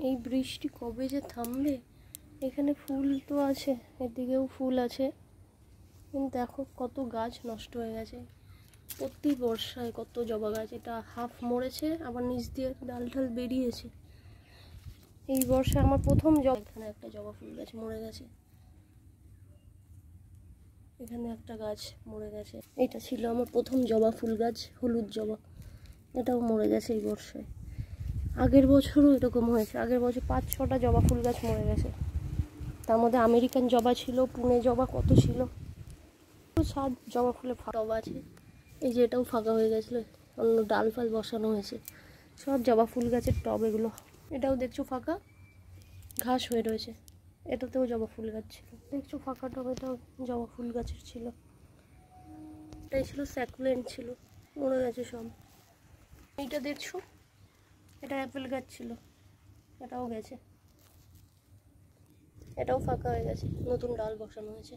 এই বৃষ্টি কবে যে থামবে। এখানে ফুল তো আছে, এদিকেও ফুল আছে, কিন্তু দেখো কত গাছ নষ্ট হয়ে গেছে। প্রতি বর্ষায় কত জবা গাছ, এটা হাফ মরেছে, আবার নিচ দিয়ে ডাল ঠাল বেরিয়েছে। এই বর্ষায় আমার প্রথম জবা, এখানে একটা জবা ফুল গাছ মরে গেছে, এখানে একটা গাছ মরে গেছে। এটা ছিল আমার প্রথম জবা ফুল গাছ, হলুদ জবা, এটাও মরে গেছে এই বর্ষায়। আগের বছরও এরকম হয়েছে, আগের বছর 5-6টা জবা ফুল গাছ মরে গেছে। তার মধ্যে আমেরিকান জবা ছিল, পুনে জবা কত ছিল, সাত জবা ফুলে জবা আছে। এই যে এটাও ফাঁকা হয়ে গেছিলো, অন্য ডাল ফাল বসানো হয়েছে, সব জবা ফুল গাছের টব এগুলো। এটাও দেখছো ফাঁকা, ঘাস হয়ে রয়েছে, এটাতেও জবা ফুল গাছ ছিল। দেখছো ফাঁকা টব, এটাও জবা ফুল গাছের ছিল। এটাই ছিল স্যাকুলেন্ট, ছিল মরে গেছে সব। এইটা দেখছো, এটা অ্যাপেল গাছ ছিল, এটাও গেছে, এটাও ফাঁকা হয়ে গেছে, নতুন ডাল বসানো হয়েছে।